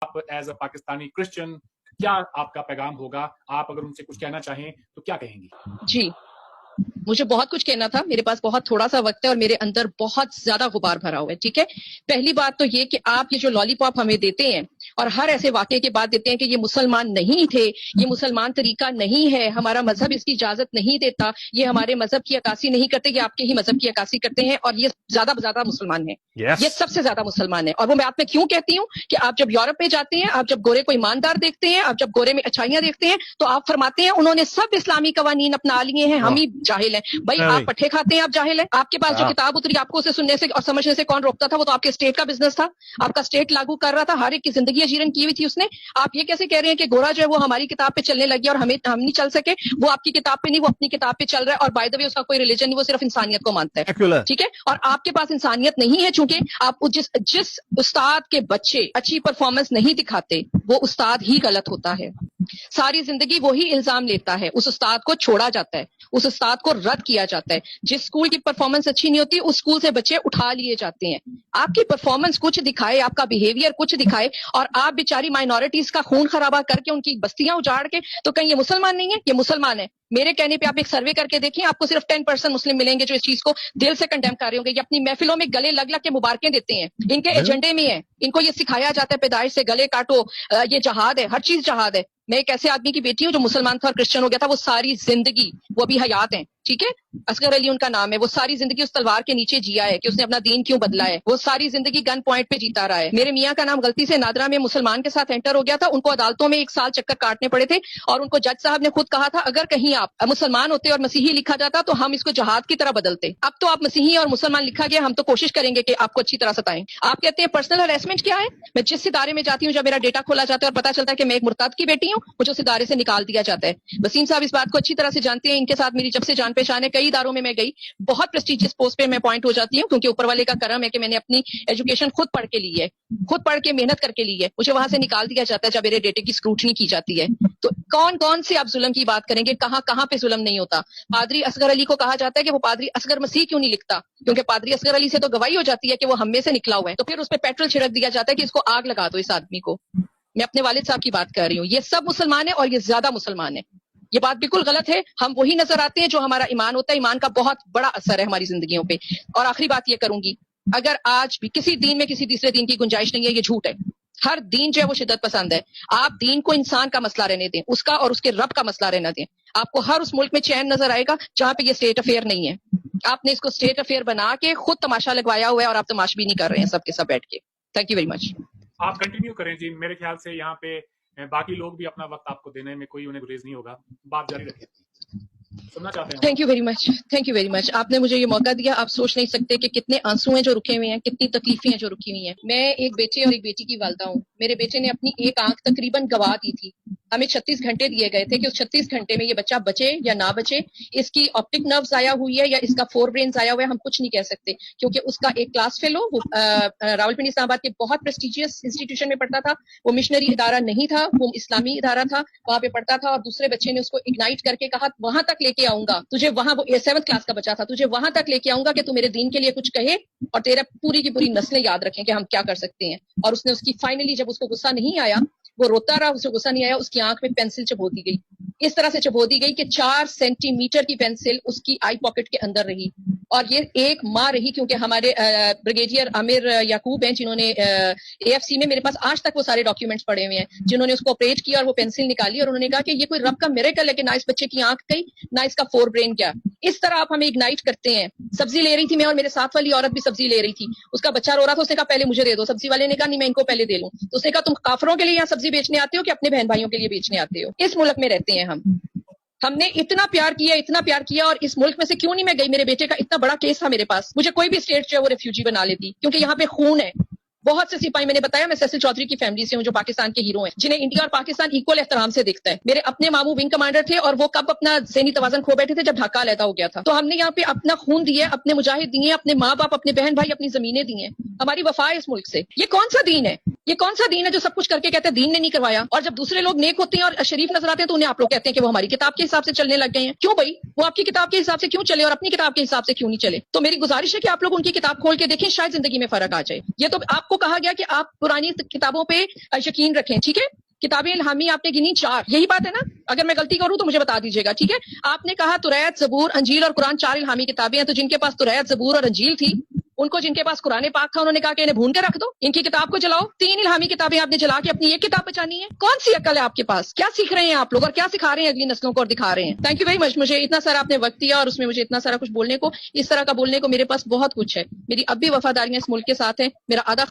آپ as a Pakistani Christian کیا آپ کا پیغام ہوگا؟ آپ اگر ان سے کچھ کہنا چاہیں تو کیا کہیں گی؟ جی مجھے بہت کچھ کہنا تھا، میرے پاس بہت تھوڑا سا وقت ہے اور میرے اندر بہت زیادہ غبار بھرا ہوا ہے. ٹھیک ہے، پہلی بات تو یہ کہ آپ یہ جو لالی پاپ ہمیں دیتے ہیں اور ہر ایسے واقعے کے بعد دیتے ہیں کہ یہ مسلمان نہیں تھے، یہ مسلمان طریقہ نہیں ہے، ہمارا مذہب اس کی اجازت نہیں دیتا، یہ ہمارے مذہب کی عکاسی نہیں کرتے، یہ آپ کے ہی مذہب کی عکاسی کرتے ہیں اور یہ زیادہ مسلمان ہیں. یہ سب سے زیادہ مسلمان ہے. اور وہ میں آپ میں کیوں کہتی ہوں کہ آپ جب یورپ میں جاتے ہیں، آپ جب گورے کو ایماندار دیکھتے ہیں، آپ جب گورے میں اچھائیاں دیکھتے ہیں تو آپ فرماتے ہیں انہوں نے سب اسلامی قوانین اپنا لیے ہیں، ہم ہی جاہل ہیں. بھائی آپ پٹھے کھاتے ہیں، آپ جاہل ہیں. آپ کے پاس جو کتاب اتری آپ کو اسے سننے سے اور سمجھنے سے کون روکتا تھا؟ وہ تو آپ کے اسٹیٹ کا بزنس تھا، آپ کا اسٹیٹ لاگو کر رہا تھا، ہر ایک کی زندگی اجیرن کی ہوئی تھی اس نے. آپ یہ کیسے کہہ رہے ہیں کہ گورا جو ہے وہ ہماری کتاب پہ چلنے لگے اور ہم نہیں چل سکے؟ وہ آپ کی کتاب پہ نہیں، وہ اپنی کتاب پہ چل رہا ہے. اور بائی دا وے اس کا کوئی ریلیجن نہیں، وہ صرف انسانیت کو مانتا ہے. ٹھیک ہے، اور آپ کے پاس انسانیت نہیں ہے چونکہ آپ جس استاد کے بچے اچھی پرفارمنس نہیں دکھاتے وہ استاد ہی غلط ہوتا ہے. ساری زندگی وہی الزام لیتا ہے، اس استاد کو چھوڑا جاتا ہے، اس استاد کو رد کیا جاتا ہے. جس اسکول کی پرفارمنس اچھی نہیں ہوتی اس اسکول سے بچے اٹھا لیے جاتے ہیں. آپ کی پرفارمنس کچھ دکھائے، آپ کا بیہیویئر کچھ دکھائے اور آپ بیچاری مائنورٹیز کا خون خرابہ کر کے ان کی بستیاں اجاڑ کے تو کہیں یہ مسلمان نہیں ہے؟ یہ مسلمان ہے. میرے کہنے پہ آپ ایک سروے کر کے دیکھیں، آپ کو صرف 10% مسلم ملیں گے جو اس چیز کو دل سے کنڈیم کر رہے ہوں گے. یہ اپنی محفلوں میں گلے لگ کے مبارکیں دیتے ہیں، ان کے ایجنڈے میں ہے، ان کو یہ سکھایا جاتا ہے پیدائش سے گلے کاٹو، یہ جہاد ہے، ہر چیز جہاد ہے. میں ایک ایسے آدمی کی بیٹی ہوں جو مسلمان تھا اور کرسچن ہو گیا تھا، وہ ساری زندگی، وہ ابھی حیات ہیں، ٹھیک ہے، اصغر علی ان کا نام ہے، وہ ساری زندگی اس تلوار کے نیچے جیا ہے کہ اس نے اپنا دین کیوں بدلا ہے. وہ ساری زندگی گن پوائنٹ پہ جیتا رہا ہے. میرے میاں کا نام غلطی سے نادرا میں مسلمان کے ساتھ انٹر ہو گیا تھا، ان کو عدالتوں میں 1 سال چکر کاٹنے پڑے تھے اور ان کو جج صاحب نے خود کہا تھا اگر کہیں آپ مسلمان ہوتے اور مسیحی لکھا جاتا تو ہم اس کو جہاد کی طرح بدلتے. اب تو آپ مسیحی اور مسلمان لکھا گیا، ہم تو کوشش کریں گے کہ آپ کو اچھی طرح ستائیں. آپ کہتے ہیں پرسنل ہراسمنٹ کیا ہے؟ میں جس ادارے میں جاتی ہوں، جب میرا ڈیٹا کھولا جاتا ہے اور پتا چلتا ہے کہ میں ایک مرتد کی بیٹی ہوں، مجھے اس ادارے سے نکال دیا جاتا ہے. وسیم صاحب اس بات کو اچھی طرح سے جانتے ہیں، ان کے ساتھ میری جب سے جان پہچان ہے، کئی اداروں میں گئی، بہت پریسٹیجیس پوسٹ پہ میں اپوائنٹ ہو جاتی ہوں کیونکہ اوپر والے کا کرم ہے کہ میں نے اپنی ایجوکیشن خود پڑھ کے لی ہے، خود پڑھ کے محنت کر کے لی ہے. مجھے وہاں سے نکال دیا جاتا ہے جب میرے ڈیٹے کی اسکروٹنی کی جاتی ہے. تو کون سے آپ ظلم کی بات کریں گے؟ کہاں پہ ظلم نہیں ہوتا؟ پادری اصغر علی کو کہا جاتا ہے کہ وہ پادری اصغر مسیح کیوں نہیں لکھتا؟ کیونکہ پادری اصغر علی سے تو گواہی ہو جاتی ہے کہ وہ ہم میں سے نکلا ہوا ہے. تو پھر اس پہ پیٹرول چھڑک دیا جاتا ہے کہ اس کو آگ لگا دو اس آدمی کو. میں اپنے والد صاحب کی بات کر رہی ہوں. یہ سب مسلمان ہیں اور یہ زیادہ مسلمان ہیں. یہ بات بالکل غلط ہے. ہم وہی نظر آتے ہیں جو ہمارا ایمان ہوتا ہے. ایمان کا بہت بڑا اثر ہے ہماری زندگیوں پہ. اور آخری بات یہ کروں گی، اگر آج بھی کسی دین میں کسی تیسرے دین کی گنجائش نہیں ہے، یہ جھوٹ ہے. ہر دین جو ہے وہ شدت پسند ہے. آپ دین کو انسان کا مسئلہ رہنے دیں، اس کا اور اس کے رب کا مسئلہ رہنا دیں. آپ کو ہر اس ملک میں چین نظر آئے گا جہاں پہ یہ اسٹیٹ افیئر نہیں ہے. آپ نے اس کو اسٹیٹ افیئر بنا کے خود تماشا لگوایا ہوا ہے اور آپ تماشا بھی نہیں کر رہے ہیں سب کے سب بیٹھ کے. Thank you very much. آپ کنٹینیو کریں جی. میرے خیال سے یہاں پہ باقی لوگ بھی اپنا وقت آپ کو دینے میں کوئی انہیں گریز نہیں ہوگا. بات جاری رکھیں، سننا چاہتے ہیں. Thank you very much, thank you very much. آپ نے مجھے یہ موقع دیا. آپ سوچ نہیں سکتے کہ کتنے آنسو ہیں جو رکے ہوئے ہیں، کتنی تکلیفیں ہیں جو رکی ہوئی ہیں. میں ایک بیٹے اور ایک بیٹی کی والدہ ہوں. میرے بیٹے نے اپنی ایک آنکھ تقریباً گوا دی تھی. ہمیں 36 گھنٹے دیے گئے تھے کہ اس 36 گھنٹے میں یہ بچہ بچے یا نہ بچے. اس کی آپٹک نرو ضائع ہوئی ہے یا اس کا 4 برین ضائع ہوا ہے، ہم کچھ نہیں کہہ سکتے کیونکہ اس کا ایک کلاس فیلو وہ راولپنڈی اسلام آباد کے بہت پریسٹیجیس انسٹیٹیوشن میں پڑھتا تھا. وہ مشنری ادارہ نہیں تھا، وہ اسلامی ادارہ تھا، وہاں پہ پڑھتا تھا. اور دوسرے بچے نے اس کو اگنائٹ کر کے کہا وہاں تک لے کے آؤں گا تجھے، وہاں وہ 7th کلاس کا بچہ تھا، تجھے وہاں تک لے کے آؤں گا کہ تو میرے دین کے لیے کچھ کہے اور تیرا پوری کی پوری نسلیں یاد رکھیں کہ ہم کیا کر سکتے ہیں. اور اس نے اس کی فائنلی جب اس کو غصہ نہیں آیا، وہ روتا رہا، اسے غصہ نہیں آیا، اس کی آنکھ میں پینسل چبو دی گئی. اس طرح سے چبو دی گئی کہ 4 سینٹی میٹر کی پینسل اس کی آئی پاکٹ کے اندر رہی. اور یہ ایک ماہ رہی کیونکہ ہمارے بریگیڈیئر عامر یعقوب ہیں جنہوں نے اے ایف سی میں، میرے پاس آج تک وہ سارے ڈاکیومنٹس پڑے ہوئے ہیں، جنہوں نے اس کو آپریٹ کیا اور وہ پینسل نکالی اور انہوں نے کہا کہ یہ کوئی رب کا میریکل ہے کہ نہ اس بچے کی آنکھ گئی نہ اس کا 4 برین گیا. اس طرح آپ ہمیں اگنائٹ کرتے ہیں. سبزی لے رہی تھی میں اور میرے ساتھ والی عورت بھی سبزی لے رہی تھی. اس کا بچہ رو رہا تھا، اس نے کہا پہلے مجھے دے دو. سبزی والے نے کہا نہیں میں ان کو پہلے دے لوں. تو اس نے کہا تم کافروں کے لیے یہاں سبزی بیچنے آتے ہو کہ اپنے بہن بھائیوں کے لیے بیچنے آتے ہو؟ اس ملک میں رہتے ہیں ہم نے اتنا پیار کیا اور اس ملک میں سے کیوں نہیں میں گئی؟ میرے بیٹے کا اتنا بڑا کیس تھا میرے پاس، مجھے کوئی بھی اسٹیٹ جو ہے وہ ریفیوجی بنا لیتی کیونکہ یہاں پہ خون ہے. بہت سے سپاہی، میں نے بتایا میں سیسل چودھری کی فیملی سے ہوں جو پاکستان کے ہیرو ہیں، جنہیں انڈیا اور پاکستان ایکول احترام سے دیکھتا ہے. میرے اپنے ماموں ونگ کمانڈر تھے اور وہ کب اپنا ذہنی توازن کھو بیٹھے تھے جب ڈھاکہ علیحدہ ہو گیا تھا. تو ہم نے یہاں پہ اپنا خون دیا، اپنے مجاہد دیے، اپنے ماں باپ، اپنے بہن بھائی، اپنی زمینیں دی ہیں. ہماری وفا ہے اس ملک سے. یہ کون سا دین ہے؟ یہ کون سا دین ہے جو سب کچھ کر کے کہتے ہیں دین نے نہیں کروایا؟ اور جب دوسرے لوگ نیک ہوتے ہیں اور شریف نظر آتے ہیں تو انہیں آپ لوگ کہتے ہیں کہ وہ ہماری کتاب کے حساب سے چلنے لگ گئے ہیں. کیوں بھائی؟ وہ آپ کی کتاب کے حساب سے کیوں چلے اور اپنی کتاب کے حساب سے کیوں نہیں چلے؟ تو میری گزارش ہے کہ آپ لوگ ان کی کتاب کھول کے دیکھیں، شاید زندگی میں فرق آ جائے. یہ تو آپ کو کو کہا گیا کہ آپ پرانی کتابوں پہ یقین رکھیں, ٹھیک ہے. کتابیں الہامی آپ نے گنی 4, یہی بات ہے نا؟ اگر میں غلطی کروں تو مجھے بتا دیجیے گا, ٹھیک ہے. آپ نے کہا توریت, زبور, انجیل اور قرآن 4 الہامی کتابیں ہیں, تو جن کے پاس توریت, زبور اور انجیل تھی, ان کو جن کے پاس قرآن پاک تھا, انہوں نے کہا کہ انہیں بھون کے رکھ دو, ان کی کتاب کو جلاؤ. 3 الہامی کتابیں آپ نے جلا کے اپنی ایک کتاب بچانی ہے. کون سی عقل ہے آپ کے پاس؟ کیا سیکھ رہے ہیں آپ لوگ اور کیا سکھا رہے ہیں اگلی نسلوں کو اور دکھا رہے ہیں؟ Thank you very much. مجھے اتنا سارا آپ نے وقت دیا اور اس میں مجھے اتنا سارا کچھ بولنے کو, اس طرح کا بولنے کو میرے پاس بہت کچھ ہے. میری اب بھی وفاداریاں اس ملک کے ساتھ ہیں. میرا آدھا